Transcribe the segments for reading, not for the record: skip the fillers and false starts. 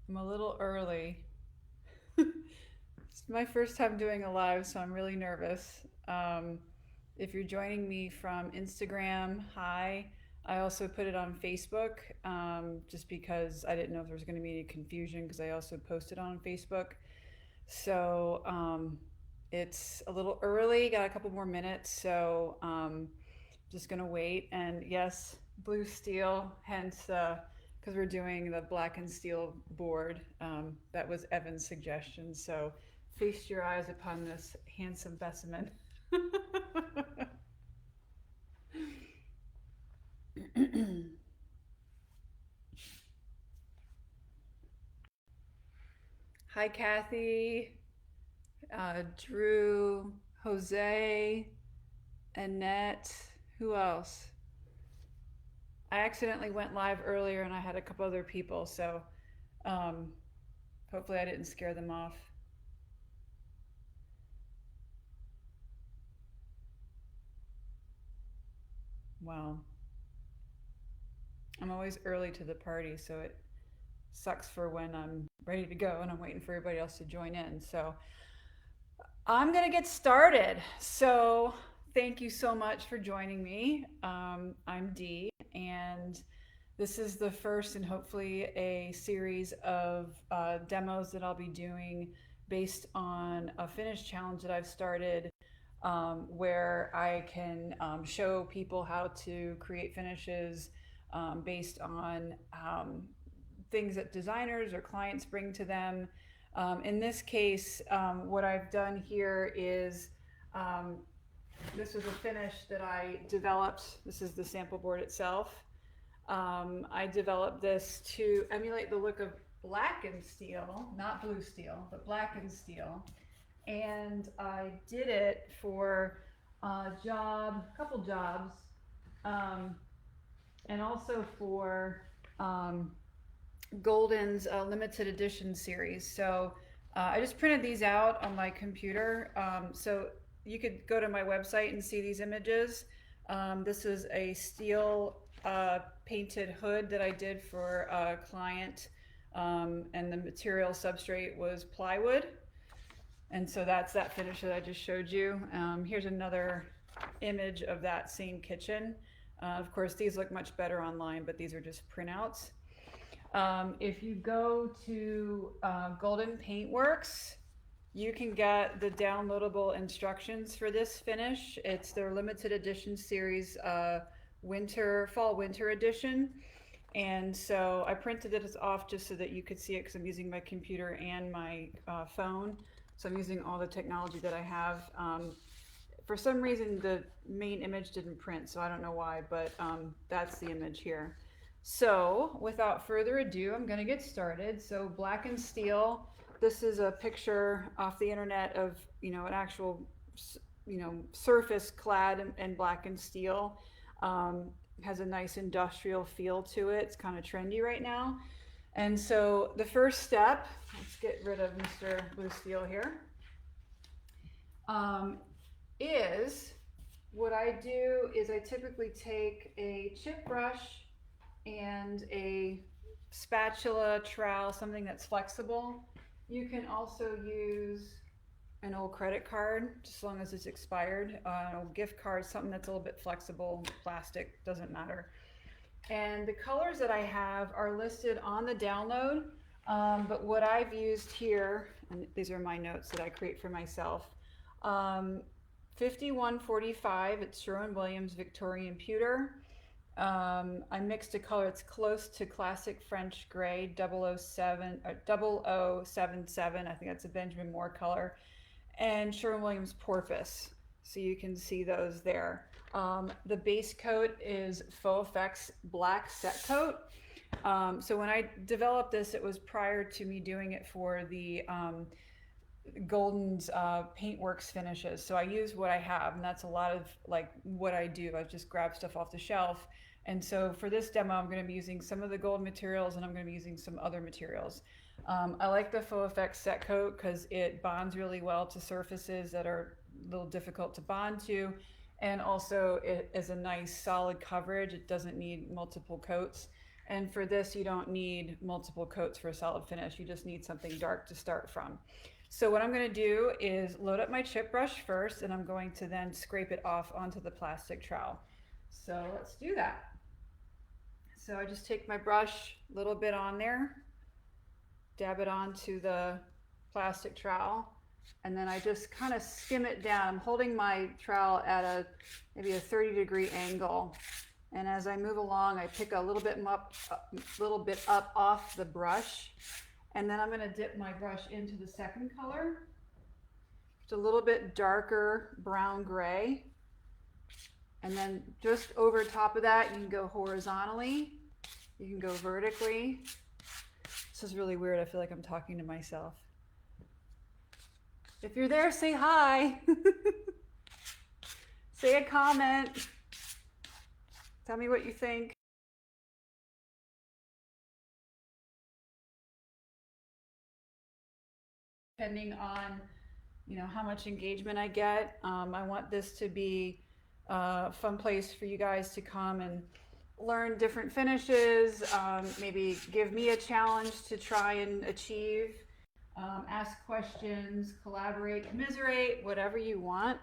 I'm a little early. It's my first time doing a live, so I'm really nervous. If you're joining me from Instagram, hi. I also put it on Facebook just because I didn't know if there was going to be any confusion because I also posted on Facebook. So it's a little early, got a couple more minutes, so just gonna wait. And yes, blue steel, hence because we're doing the black and steel board. That was Evan's suggestion. So feast your eyes upon this handsome specimen. Hi, Kathy, Drew, Jose, Annette. Who else? I accidentally went live earlier and I had a couple other people, so um, hopefully I didn't scare them off. Wow. I'm always early to the party, so it sucks for when I'm ready to go and I'm waiting for everybody else to join in. So I'm going to get started. So thank you so much for joining me. I'm Dee, and this is the first and hopefully a series of demos that I'll be doing based on a finish challenge that I've started where I can show people how to create finishes based on things that designers or clients bring to them. In this case, what I've done here is um, this was a finish that I developed. This is the sample board itself. I developed this to emulate the look of blackened steel, not blue steel, but blackened steel. And I did it for a job, a couple jobs, um, and also for um, Golden's limited edition series. So I just printed these out on my computer. So you could go to my website and see these images. This is a steel painted hood that I did for a client, and the material substrate was plywood. And so that's that finish that I just showed you. Here's another image of that same kitchen. Of course, these look much better online, but these are just printouts. If you go to Golden Paintworks, you can get the downloadable instructions for this finish. It's their limited edition series, fall winter edition. And so I printed it off just so that you could see it because I'm using my computer and my phone. So I'm using all the technology that I have. For some reason, the main image didn't print, so I don't know why, but that's the image here. So without further ado, I'm going to get started. So black and steel. This is a picture off the internet of an actual surface clad in black and steel. Has a nice industrial feel to it. It's kind of trendy right now. And so the first step, let's get rid of Mr. Blue Steel here, um, is what I do is I typically take a chip brush and a spatula, trowel, something that's flexible. You can also use an old credit card, just as long as it's expired, an old gift card, something that's a little bit flexible, plastic, doesn't matter. And the colors that I have are listed on the download, but what I've used here, and these are my notes that I create for myself, 5145, it's Sherwin-Williams Victorian Pewter. I mixed a color that's close to classic French gray, 007, or 0077, I think that's a Benjamin Moore color, and Sherwin-Williams Porpoise. So you can see those there. The base coat is Faux Black Set Coat. So when I developed this, it was prior to me doing it for the Golden's Paintworks finishes. So I use what I have, and that's a lot of like what I do. I just grab stuff off the shelf. And so for this demo, I'm going to be using some of the gold materials, and I'm going to be using some other materials. I like the Faux Effects Set Coat because it bonds really well to surfaces that are a little difficult to bond to. And also it is a nice solid coverage. It doesn't need multiple coats. And for this, you don't need multiple coats for a solid finish. You just need something dark to start from. So what I'm going to do is load up my chip brush first, and I'm going to then scrape it off onto the plastic trowel. So let's do that. So I just take my brush, a little bit on there, dab it onto the plastic trowel, and then I just kind of skim it down. I'm holding my trowel at maybe a 30-degree angle. And as I move along, I pick a little bit up off the brush. And then I'm going to dip my brush into the second color. It's a little bit darker brown gray. And then just over top of that, you can go horizontally. You can go vertically. This is really weird. I feel like I'm talking to myself. If you're there, say hi. Say a comment. Tell me what you think. Depending on, how much engagement I get, I want this to be a fun place for you guys to come and learn different finishes, maybe give me a challenge to try and achieve, ask questions, collaborate, commiserate, whatever you want.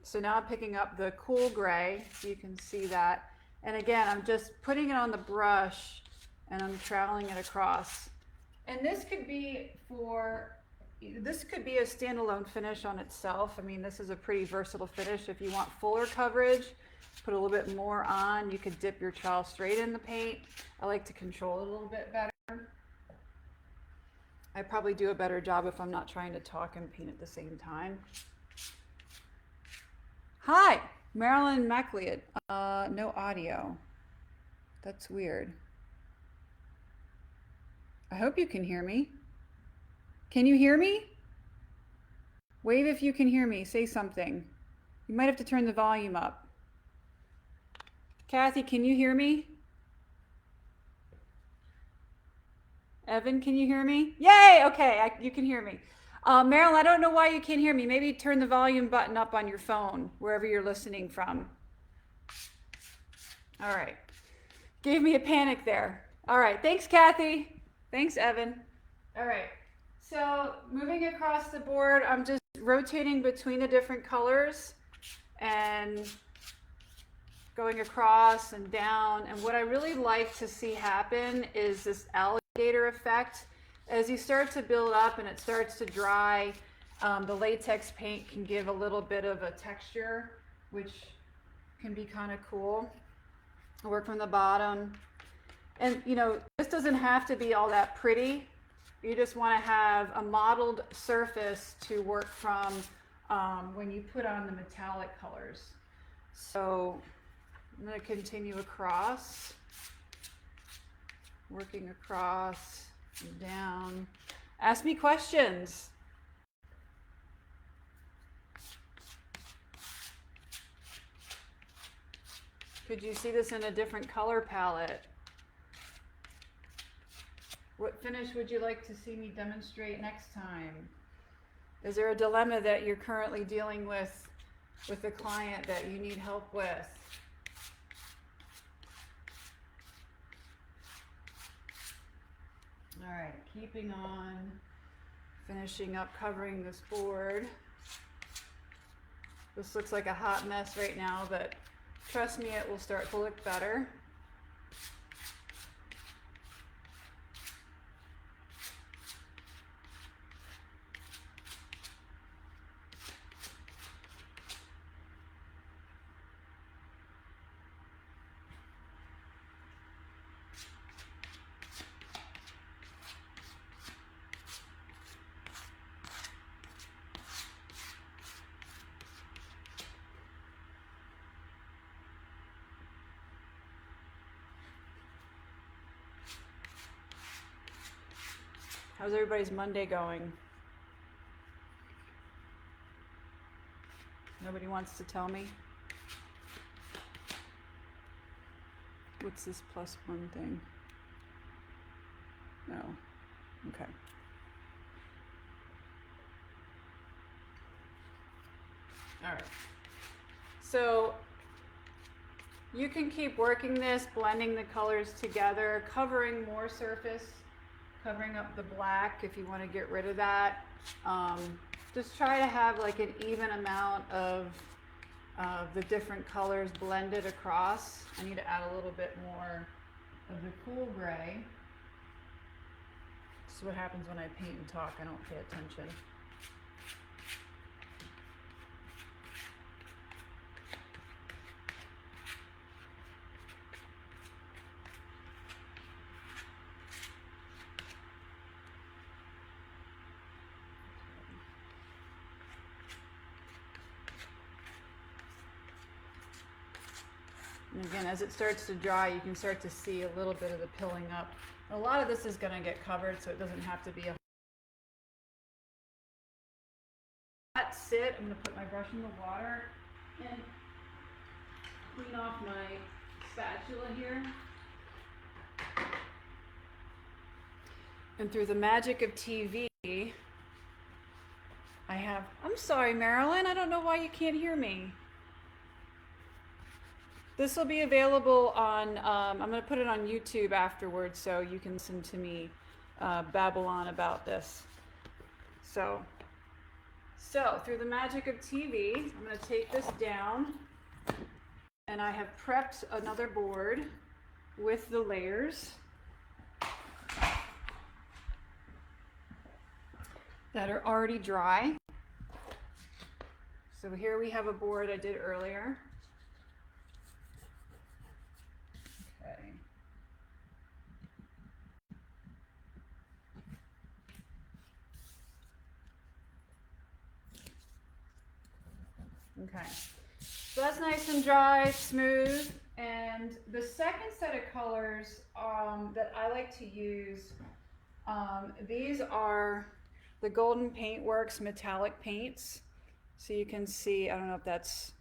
So now I'm picking up the cool gray, so you can see that. And again, I'm just putting it on the brush and I'm troweling it across. And this could be a standalone finish on itself. I mean, this is a pretty versatile finish. If you want fuller coverage, put a little bit more on. You could dip your trowel straight in the paint. I like to control it a little bit better. I probably do a better job if I'm not trying to talk and paint at the same time. Hi, Marilyn MacLeod. No audio. That's weird. I hope you can hear me. Can you hear me? Wave if you can hear me. Say something. You might have to turn the volume up. Kathy, can you hear me? Evan, can you hear me? Yay! Okay, you can hear me. Marilyn, I don't know why you can't hear me. Maybe turn the volume button up on your phone, wherever you're listening from. All right. Gave me a panic there. All right. Thanks, Kathy. Thanks, Evan. All right. So moving across the board, I'm just rotating between the different colors and going across and down. And what I really like to see happen is this alligator effect. As you start to build up and it starts to dry, the latex paint can give a little bit of a texture, which can be kind of cool. I work from the bottom. And this doesn't have to be all that pretty. You just want to have a mottled surface to work from when you put on the metallic colors. So I'm going to continue across, working across and down. Ask me questions. Could you see this in a different color palette? What finish would you like to see me demonstrate next time? Is there a dilemma that you're currently dealing with a client that you need help with? All right, keeping on, finishing up covering this board. This looks like a hot mess right now, but trust me, it will start to look better. How's everybody's Monday going? Nobody wants to tell me? What's this +1 thing? No. Okay. All right. So You can keep working this, blending the colors together, covering more surface, covering up the black if you want to get rid of that. Just try to have like an even amount of the different colors blended across. I need to add a little bit more of the cool gray. This is what happens when I paint and talk. I don't pay attention. And again, as it starts to dry, you can start to see a little bit of the pilling up. A lot of this is going to get covered, so it doesn't have to be a... That's it. I'm going to put my brush in the water and clean off my spatula here. And through the magic of TV, I have... I'm sorry, Marilyn. I don't know why you can't hear me. This will be available on, I'm going to put it on YouTube afterwards so you can listen to me babble on about this. So through the magic of TV, I'm going to take this down, and I have prepped another board with the layers that are already dry. So here we have a board I did earlier. Okay, so that's nice and dry, smooth. And the second set of colors that I like to use, these are the Golden Paintworks metallic paints. So you can see, I don't know if that's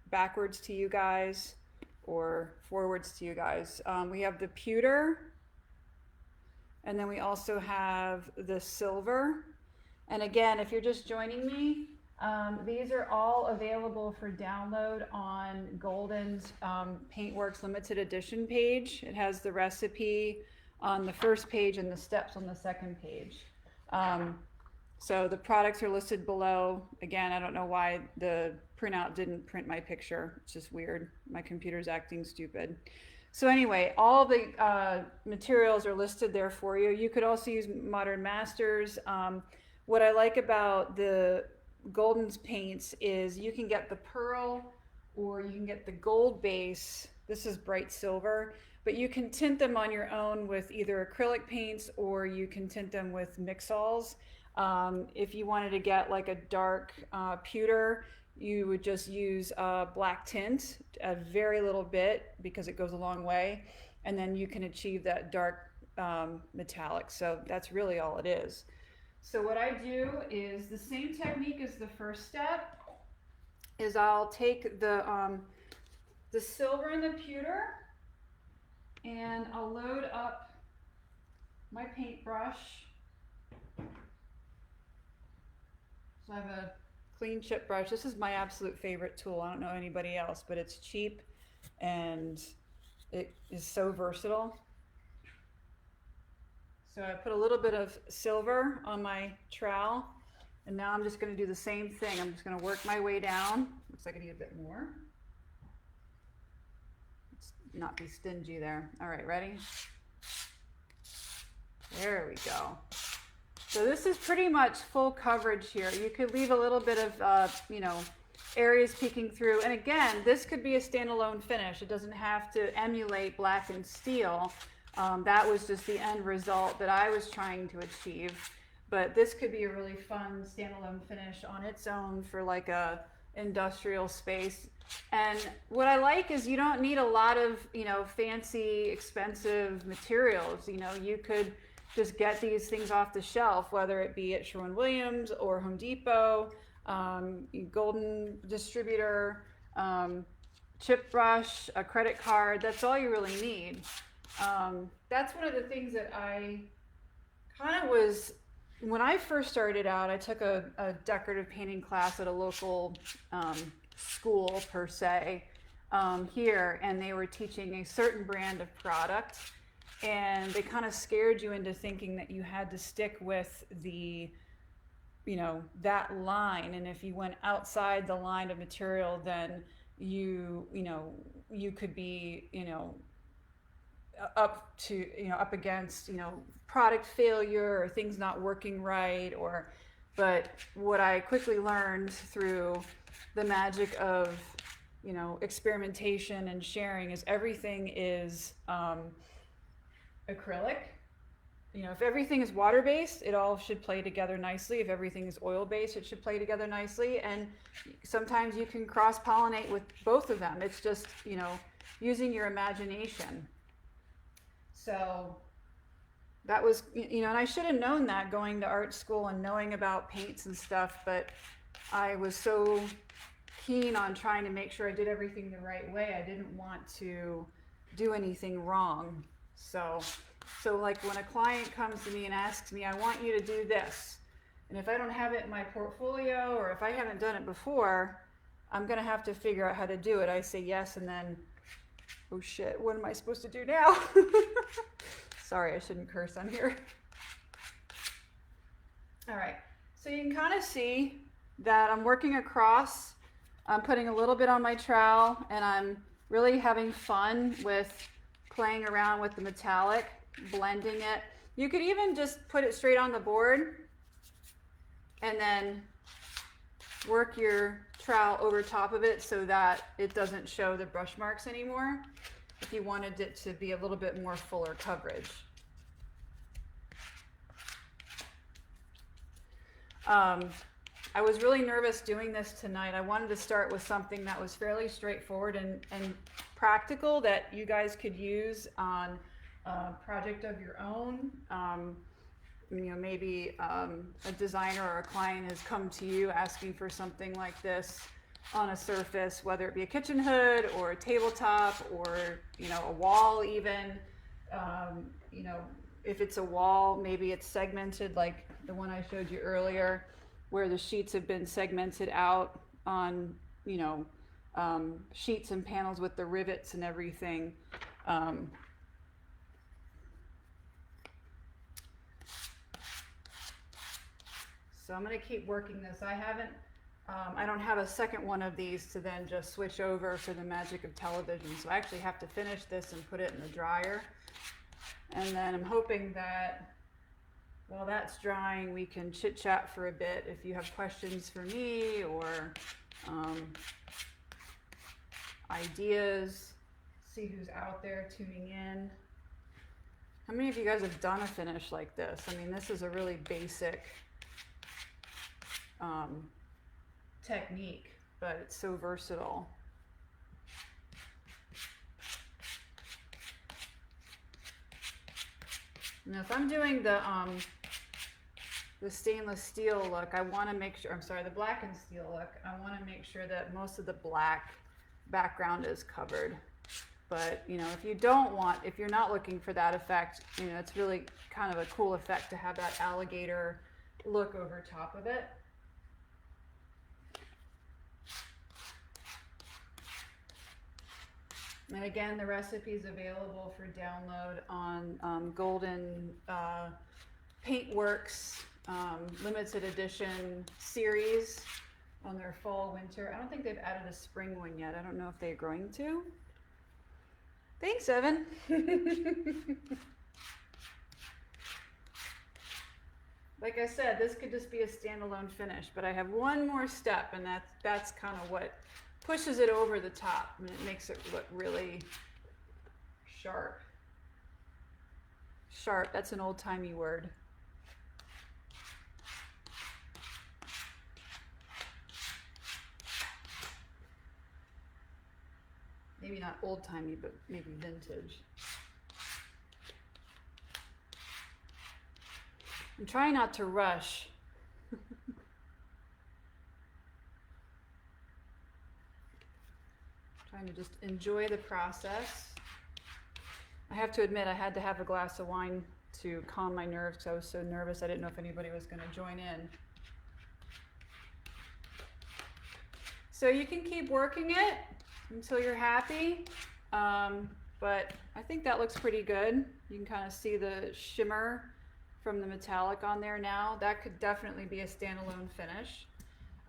backwards to you guys or forwards to you guys. We have the pewter, and then we also have the silver. And again, if you're just joining me, these are all available for download on Golden's Paintworks limited edition page. It has the recipe on the first page and the steps on the second page. So the products are listed below. Again, I don't know why the printout didn't print my picture. It's just weird. My computer's acting stupid. So anyway, all the materials are listed there for you. You could also use Modern Masters. What I like about the Golden's paints is you can get the pearl or you can get the gold base. This is bright silver, but you can tint them on your own with either acrylic paints or you can tint them with mix-alls. If you wanted to get like a dark pewter, you would just use black tint, a very little bit because it goes a long way, and then you can achieve that dark metallic. So that's really all it is. So what I do is the same technique as the first step. Is I'll take the silver and the pewter, and I'll load up my paintbrush. So I have a clean chip brush. This is my absolute favorite tool. I don't know anybody else, but it's cheap and it is so versatile. So I put a little bit of silver on my trowel, and now I'm just going to do the same thing. I'm just going to work my way down. Looks like I need a bit more. Let's not be stingy there. All right, ready? There we go. So this is pretty much full coverage here. You could leave a little bit of, areas peeking through. And again, this could be a standalone finish. It doesn't have to emulate Blackened steel. That was just the end result that I was trying to achieve. But this could be a really fun standalone finish on its own for like a industrial space. And what I like is you don't need a lot of, fancy, expensive materials. You could just get these things off the shelf, whether it be at Sherwin-Williams or Home Depot, Golden distributor, chip brush, a credit card. That's all you really need. That's one of the things that I kind of was, when I first started out, I took a decorative painting class at a local school per se. here, and they were teaching a certain brand of product, and they kind of scared you into thinking that you had to stick with the, you know, that line, and if you went outside the line of material, then you know, you could be, you know, up to, you know, up against, you know, product failure or things not working right, or, but what I quickly learned through the magic of, you know, experimentation and sharing is everything is acrylic. You know, if everything is water based, it all should play together nicely. If everything is oil based, it should play together nicely. And sometimes you can cross pollinate with both of them. It's just, you know, using your imagination. So that was, you know, and I should have known that going to art school and knowing about paints and stuff, but I was so keen on trying to make sure I did everything the right way. I didn't want to do anything wrong. So like when a client comes to me and asks me, I want you to do this, and if I don't have it in my portfolio or if I haven't done it before, I'm gonna have to figure out how to do it. I say yes, and then, oh shit, what am I supposed to do now? Sorry, I shouldn't curse on here. All right, so you can kind of see that I'm working across. I'm putting a little bit on my trowel, and I'm really having fun with playing around with the metallic, blending it. You could even just put it straight on the board and then work your trowel over top of it so that it doesn't show the brush marks anymore, if you wanted it to be a little bit more fuller coverage. I was really nervous doing this tonight. I wanted to start with something that was fairly straightforward and practical that you guys could use on a project of your own. You know, maybe a designer or a client has come to you asking for something like this on a surface, whether it be a kitchen hood or a tabletop or, you know, a wall even. You know, if it's a wall, maybe it's segmented like the one I showed you earlier, where the sheets have been segmented out on, you know, sheets and panels with the rivets and everything. So I'm going to keep working this. I don't have a second one of these to then just switch over for the magic of television. So I actually have to finish this and put it in the dryer. And then I'm hoping that while that's drying, we can chit chat for a bit. If you have questions for me or ideas, see who's out there tuning in. How many of you guys have done a finish like this? I mean, this is a really basic technique, but it's so versatile. Now, if I'm doing the stainless steel look, I want to make sure, I'm sorry, the blackened steel look, I want to make sure that most of the black background is covered. But, you know, if you don't want, if you're not looking for that effect, you know, it's really kind of a cool effect to have that alligator look over top of it. And again, the recipe is available for download on Golden Paintworks limited edition series on their fall winter. I don't think they've added a spring one yet. I don't know if they're going to. Thanks, Evan. Like I said, this could just be a standalone finish, but I have one more step, and that's kind of what pushes it over the top, and it makes it look really sharp. Sharp, that's an old-timey word. Maybe not old-timey, but maybe vintage. I'm trying not to rush. Trying to just enjoy the process. I have to admit, I had to have a glass of wine to calm my nerves because I was so nervous. I didn't know if anybody was going to join in. So you can keep working it. until you're happy. But I think that looks pretty good. You can kind of see the shimmer from the metallic on there now. That could definitely be a standalone finish.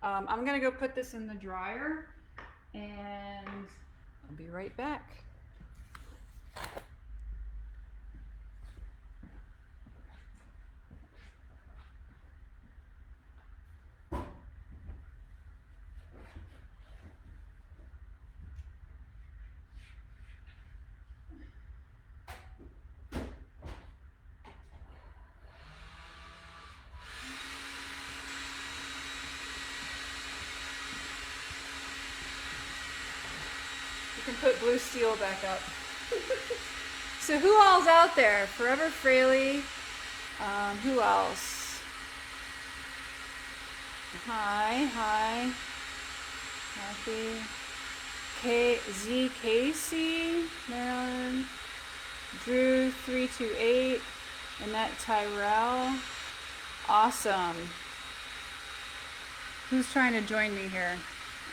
I'm gonna go put this in the dryer and I'll be right back. You can put blue steel back up. So who all's out there? Forever Fraley. Who else? Hi. Happy. Z Casey, Maryland. Drew 328. Annette Tyrell. Awesome. Who's trying to join me here?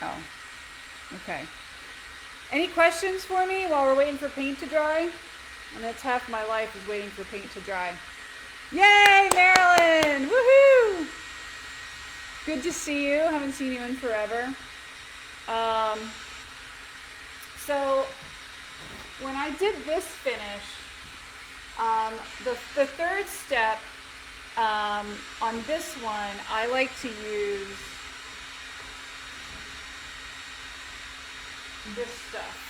Oh, okay. Any questions for me while we're waiting for paint to dry? And that's half my life is waiting for paint to dry. Yay, Marilyn! Woohoo! Good to see you. Haven't seen you in forever. So when I did this finish, the third step on this one, I like to use this stuff.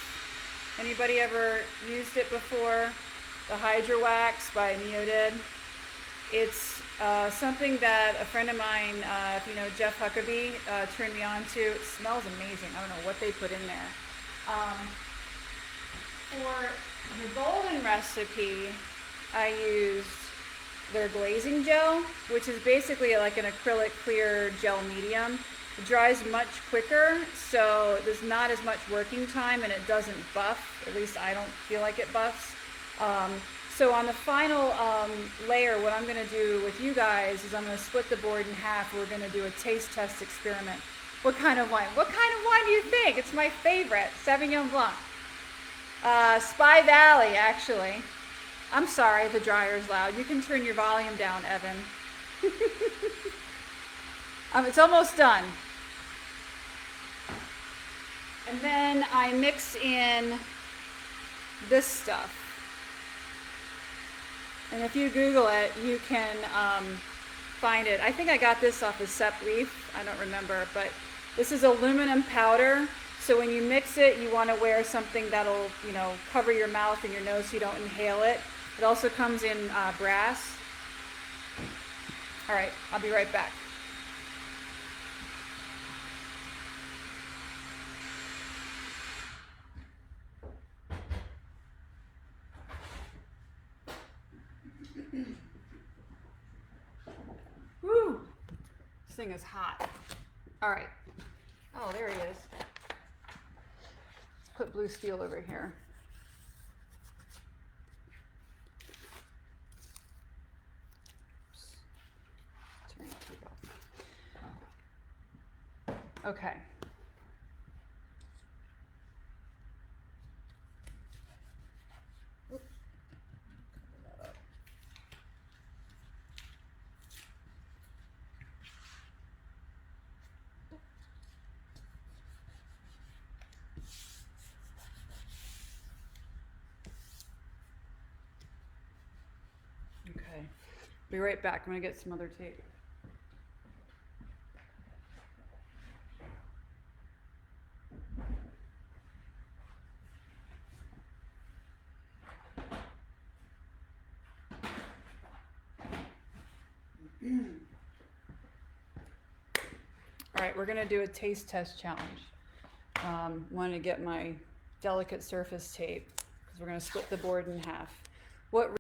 Anybody ever used it before? The Hydra Wax by Neodid. It's something that a friend of mine, if you know Jeff Huckabee, turned me on to. It smells amazing. I don't know what they put in there. For the golden recipe, I used their glazing gel, which is basically like an acrylic clear gel medium. It dries much quicker, so there's not as much working time and it doesn't buff. At least I don't feel like it buffs. So on the final layer, what I'm going to do with you guys is I'm going to split the board in half. We're going to do a taste test experiment. What kind of wine? What kind of wine do you think? It's my favorite, Sauvignon Blanc. Spy Valley, actually. I'm sorry, the dryer's loud. You can turn your volume down, Evan. It's almost done. And then I mix in this stuff. And if you Google it, you can find it. I think I got this off of Sep Leaf. I don't remember, but this is aluminum powder. So when you mix it, you want to wear something that'll, cover your mouth and your nose so you don't inhale it. It also comes in brass. All right, I'll be right back. Woo! This thing is hot. All right. Oh, there he is. Let's put blue steel over here. Turn the heat off. Okay. Okay. Be right back. I'm going to get some other tape. All right, we're going to do a taste test challenge. Want to get my delicate surface tape because we're going to split the board in half. What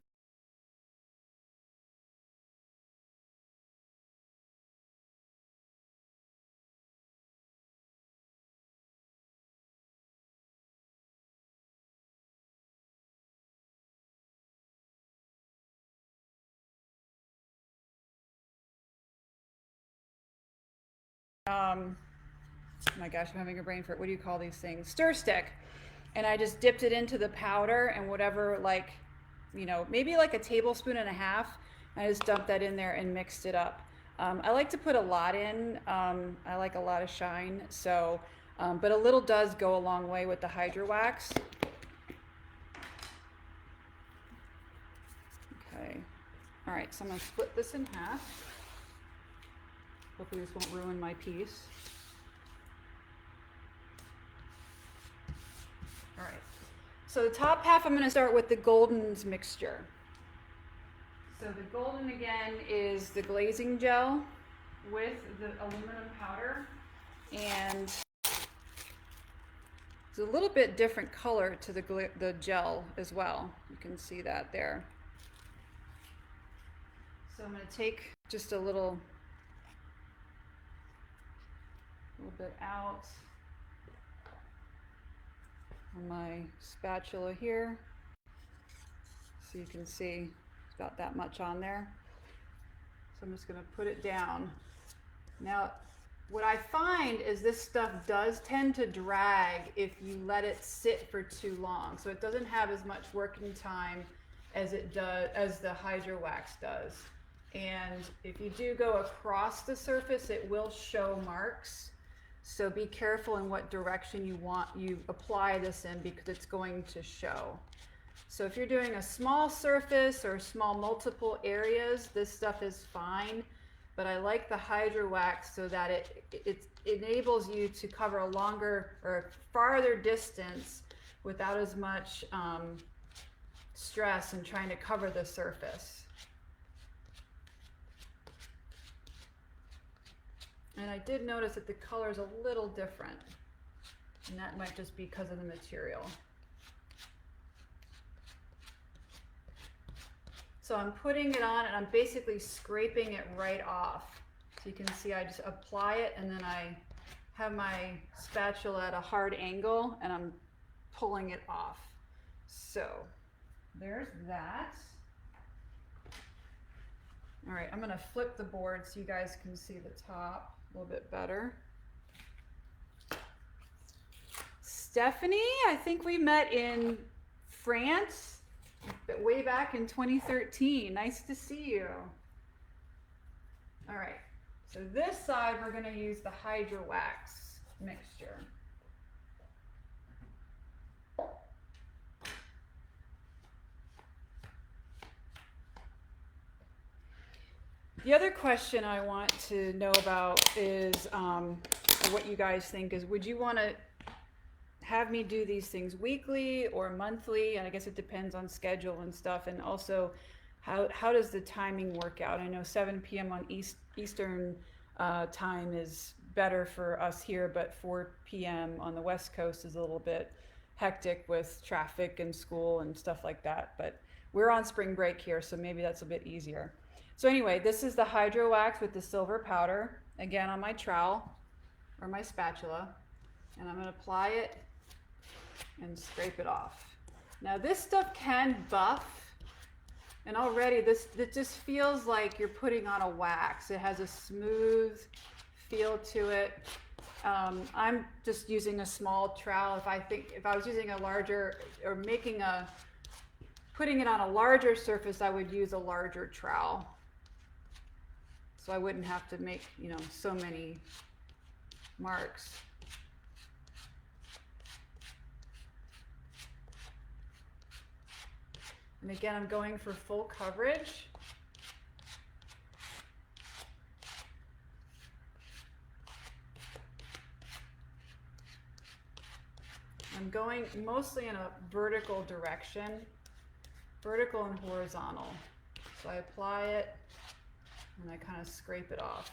my gosh, I'm having a brain fart. What do you call these things? Stir stick. And I just dipped it into the powder and whatever, like, you know, maybe like a tablespoon and a half. I just dumped that in there and mixed it up. I like to put a lot in. I like a lot of shine. So, but a little does go a long way with the Hydro Wax. Okay. All right, so I'm gonna split this in half. Hopefully this won't ruin my piece. All right, so the top half I'm gonna start with the Golden's mixture. So the Golden again is the glazing gel with the aluminum powder, and it's a little bit different color to the gel as well. You can see that there. So I'm going to take just a little bit out on my spatula here, so you can see it's about that much on there. So I'm just going to put it down. Now, what I find is this stuff does tend to drag if you let it sit for too long. So it doesn't have as much working time as it does, as the Hydro Wax does. And if you do go across the surface, it will show marks. So be careful in what direction you apply this in, because it's going to show. So if you're doing a small surface or small multiple areas, this stuff is fine. But I like the Hydro Wax so that it enables you to cover a longer or farther distance without as much stress in trying to cover the surface. And I did notice that the color is a little different, and that might just be because of the material. So I'm putting it on and I'm basically scraping it right off. So you can see I just apply it and then I have my spatula at a hard angle and I'm pulling it off. So there's that. All right, I'm gonna flip the board so you guys can see the top a little bit better. Stephanie, I think we met in France way back in 2013. Nice to see you. All right, so this side we're gonna use the Hydro Wax mixture. The other question I want to know about is what you guys think is, would you want to have me do these things weekly or monthly? And I guess it depends on schedule and stuff. And also, how does the timing work out? I know 7 p.m. on Eastern time is better for us here, but 4 p.m. on the West Coast is a little bit hectic with traffic and school and stuff like that. But we're on spring break here, so maybe that's a bit easier. So anyway, this is the Hydro Wax with the silver powder, again on my trowel or my spatula, and I'm going to apply it and scrape it off. Now this stuff can buff, and already it just feels like you're putting on a wax. It has a smooth feel to it. I'm just using a small trowel. If I was using a larger or putting it on a larger surface, I would use a larger trowel. So I wouldn't have to make, so many marks. And again, I'm going for full coverage. I'm going mostly in a vertical direction, vertical and horizontal. So I apply it and I kind of scrape it off.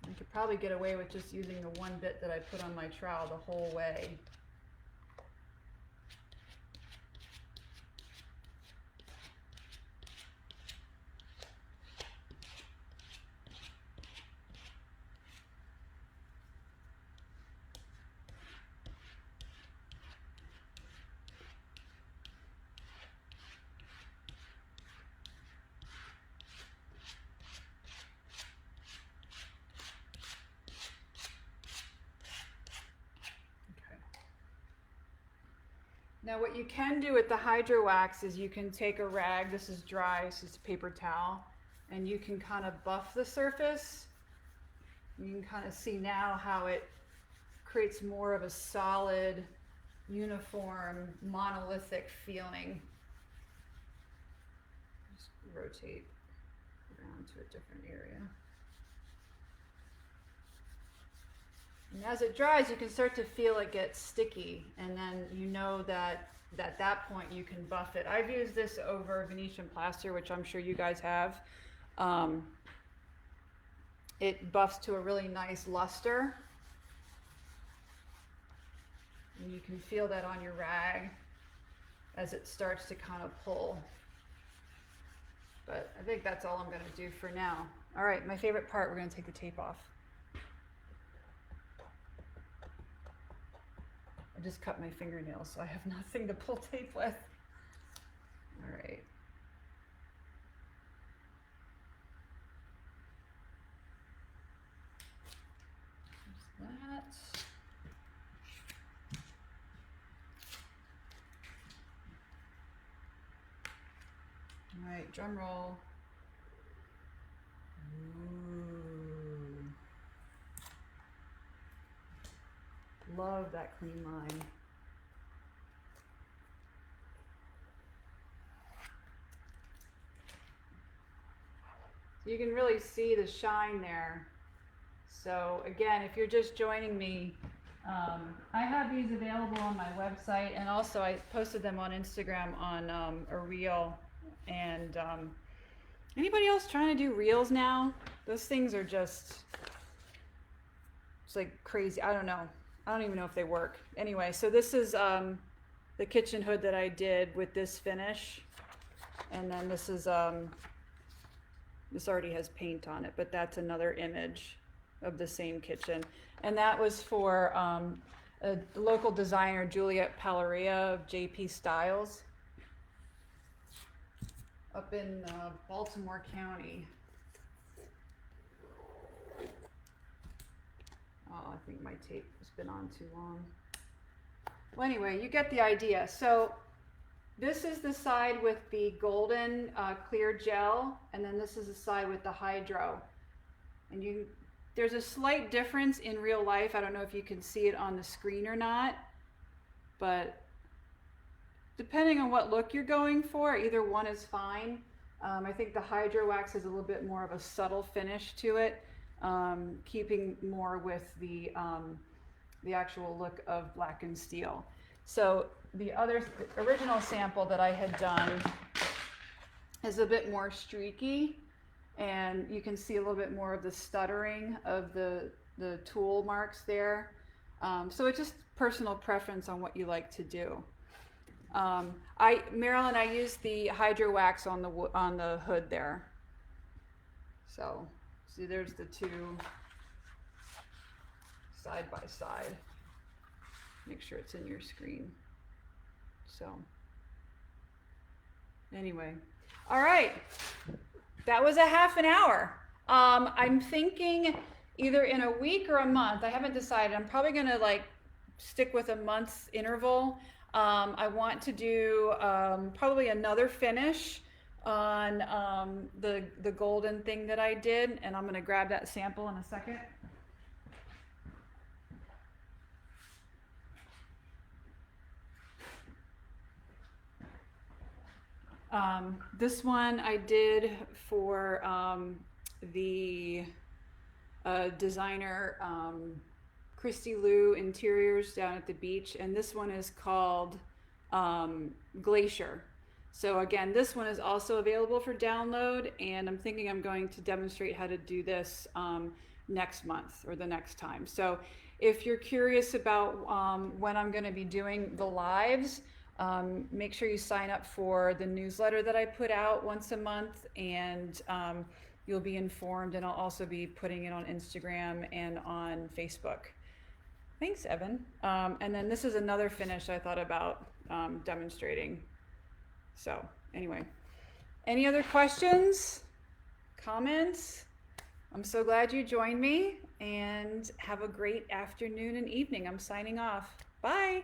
I could probably get away with just using the one bit that I put on my trowel the whole way. Now what you can do with the hydro wax is you can take a rag, this is dry, this is a paper towel, and you can kind of buff the surface. You can kind of see now how it creates more of a solid, uniform, monolithic feeling. Just rotate around to a different area. And as it dries, you can start to feel it get sticky, and then you know that at that point you can buff it. I've used this over Venetian plaster, which I'm sure you guys have. It buffs to a really nice luster. And you can feel that on your rag as it starts to kind of pull. But I think that's all I'm going to do for now. All right, my favorite part, we're going to take the tape off. I just cut my fingernails, so I have nothing to pull tape with. All right. There's that. All right, drum roll. Love that clean line. So you can really see the shine there. So again, if you're just joining me, I have these available on my website, and also I posted them on Instagram on a reel. And anybody else trying to do reels now? Those things are just, it's like crazy. I don't know. I don't even know if they work. Anyway, so this is the kitchen hood that I did with this finish. And then this is, this already has paint on it, but that's another image of the same kitchen. And that was for a local designer, Juliet Palleria of JP Styles, up in Baltimore County. Oh, I think my tape has been on too long. Well, anyway, you get the idea. So this is the side with the golden clear gel, and then this is the side with the hydro. And there's a slight difference in real life. I don't know if you can see it on the screen or not, but depending on what look you're going for, either one is fine. I think the hydro wax has a little bit more of a subtle finish to it, keeping more with the actual look of blackened steel. So the original sample that I had done is a bit more streaky, and you can see a little bit more of the stuttering of the tool marks there. So it's just personal preference on what you like to do. Marilyn, I used the hydro wax on the hood there. So see, there's the two side by side. Make sure it's in your screen. So anyway, all right, that was a half an hour. I'm thinking either in a week or a month. I haven't decided. I'm probably gonna like stick with a month's interval. I want to do probably another finish on the golden thing that I did, and I'm gonna grab that sample in a second. This one I did for the designer Christy Lou Interiors down at the beach, and this one is called Glacier. So again, this one is also available for download, and I'm thinking I'm going to demonstrate how to do this next month or the next time. So if you're curious about when I'm going to be doing the lives, make sure you sign up for the newsletter that I put out once a month, and you'll be informed, and I'll also be putting it on Instagram and on Facebook. Thanks, Evan. And then this is another finish I thought about demonstrating. So anyway, any other questions, comments? I'm so glad you joined me, and have a great afternoon and evening. I'm signing off. Bye.